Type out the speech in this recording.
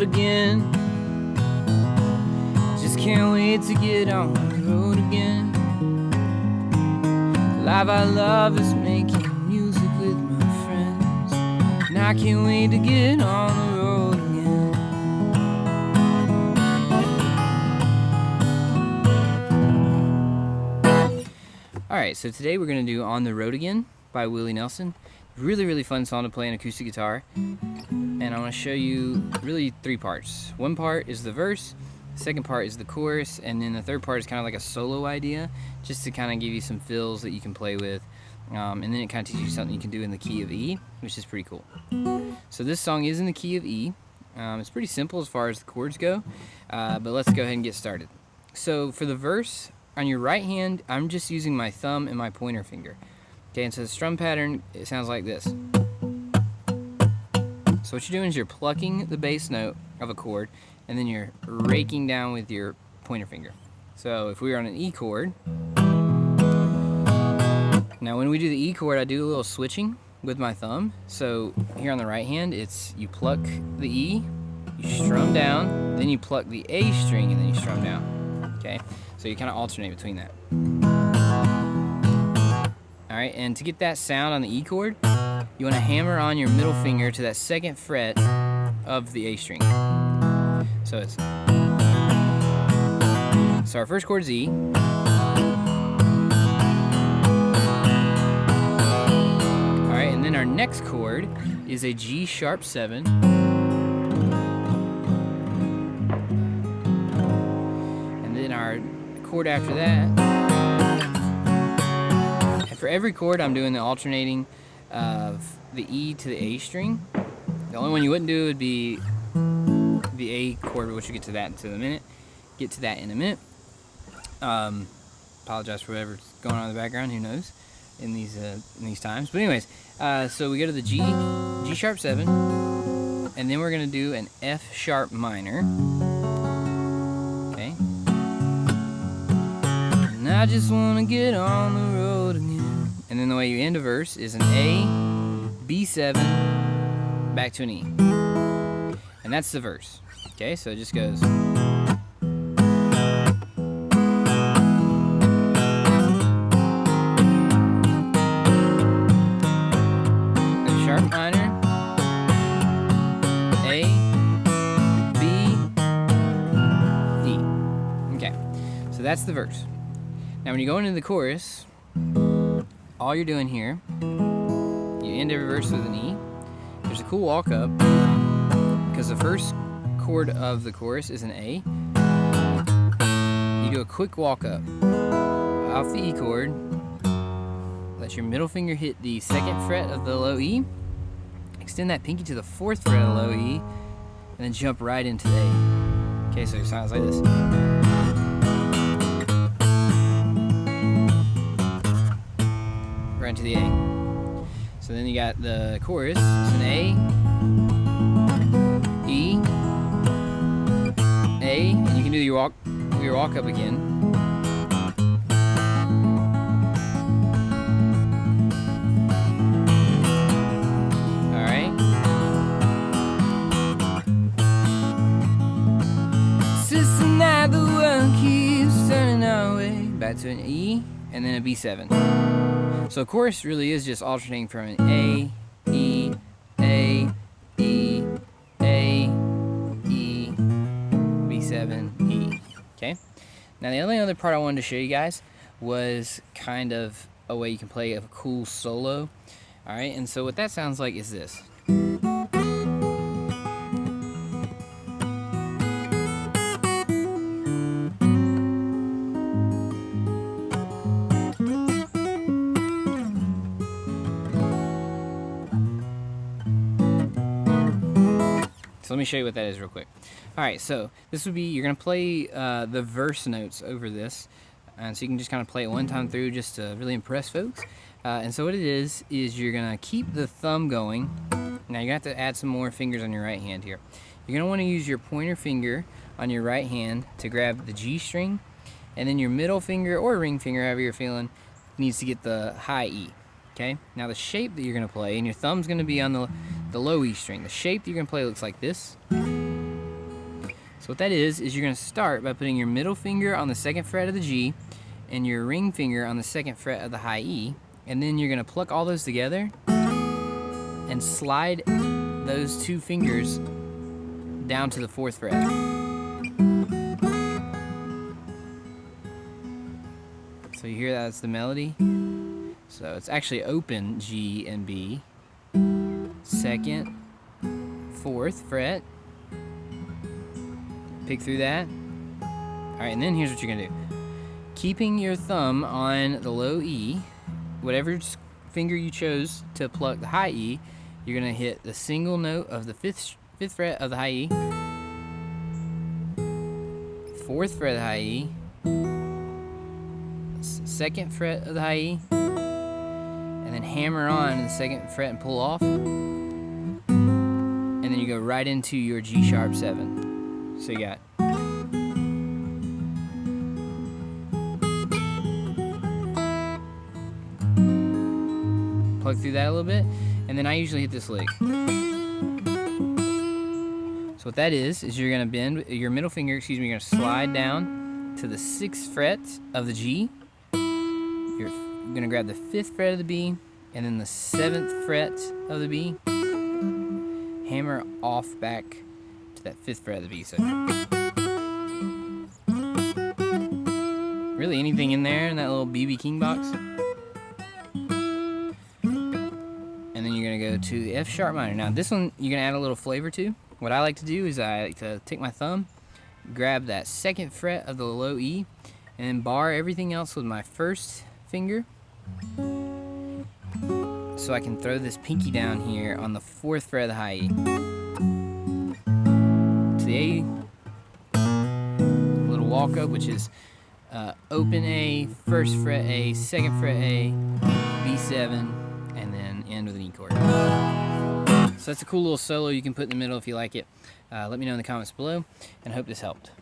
road again. Just can't wait to get on the road again. Life I love is making music with my friends, and I can't wait to get on the road again. Alright, so today we're going to do On the Road Again by Willie Nelson. Really fun song to play an acoustic guitar. And I want to show you really three parts. One part is the verse, the second part is the chorus, and then the third part is kind of like a solo idea, just to kind of give you some fills that you can play with. And then it kind of teaches you something you can do in the key of E, which is pretty cool. So this song is in the key of E. It's pretty simple as far as the chords go, but let's go ahead and get started. So for the verse, on your right hand, I'm just using my thumb and my pointer finger. Okay, and so the strum pattern, it sounds like this. So what you're doing is you're plucking the bass note of a chord, and then you're raking down with your pointer finger. So if we were on an E chord, now when we do the E chord, I do a little switching with my thumb. So here on the right hand, it's you pluck the E, you strum down, then you pluck the A string, and then you strum down. Okay, so you kind of alternate between that. Alright, and to get that sound on the E chord, you want to hammer on your middle finger to that second fret of the A string. So it's... So our first chord is E. Alright, and then our next chord is a G sharp 7. And then our chord after that. And for every chord, I'm doing the alternating of the E to the A string. The only one you wouldn't do would be the A chord, which we'll get to that in a minute. Apologize for whatever's going on in the background. Who knows in these times? But anyways, so we go to the G sharp 7, and then we're gonna do an F sharp minor. Okay. And I just wanna get on the road again. And then the way you end a verse is an A, B7, back to an E. And that's the verse. Okay, so it just goes. A sharp minor, A, B, E. Okay, so that's the verse. Now when you go into the chorus, all you're doing here, you end every verse with an E. There's a cool walk up, because the first chord of the chorus is an A. You do a quick walk up off the E chord, let your middle finger hit the second fret of the low E, extend that pinky to the fourth fret of the low E, and then jump right into the A. Okay, so it sounds like this. Right into the A. So then you got the chorus, it's an A, E, A, and you can do your walk up again. Alright. Since tonight the world keeps turning our way. Back to an E, and then a B7. So chorus really is just alternating from an A, E, A, E, A, E, B7, E. Okay? Now the only other part I wanted to show you guys was kind of a way you can play a cool solo. Alright, and so what that sounds like is this. So let me show you what that is real quick. Alright, so this would be, you're going to play the verse notes over this. And so you can just kind of play it one time through just to really impress folks. And so what it is you're going to keep the thumb going. Now you're going to have to add some more fingers on your right hand here. You're going to want to use your pointer finger on your right hand to grab the G string. And then your middle finger or ring finger, however you're feeling, needs to get the high E. Okay? Now the shape that you're going to play, and your thumb's going to be on the low E string. The shape that you're going to play looks like this. what that is you're going to start by putting your middle finger on the 2nd fret of the G and your ring finger on the 2nd fret of the high E, and then you're going to pluck all those together and slide those 2 fingers down to the 4th fret. So you hear that's the melody. So it's actually open G and B, 2nd, 4th fret. Pick through that. Alright, and then here's what you're gonna do. Keeping your thumb on the low E, whatever finger you chose to pluck the high E, you're gonna hit the single note of the 5th fret of the high E, 4th fret of the high E, 2nd fret of the high E, and then hammer on the 2nd fret and pull off, and then you go right into your G sharp 7. So you got plug through that a little bit, and then I usually hit this lick. So what that is you're gonna bend your middle finger, you're gonna slide down to the 6th fret of the G. You're gonna grab the 5th fret of the B, and then the 7th fret of the B. Hammer off back to that 5th fret of the B. So really anything in there in that little BB King box. And then you're gonna go to the F sharp minor. Now this one you're gonna add a little flavor to. What I like to do is I like to take my thumb, grab that 2nd fret of the low E, and then bar everything else with my 1st finger, so I can throw this pinky down here on the 4th fret of the high E. To the A, little walk up, which is open A, 1st fret A, 2nd fret A, B7, and then end with an E chord. So that's a cool little solo you can put in the middle if you like it. Let me know in the comments below, and I hope this helped.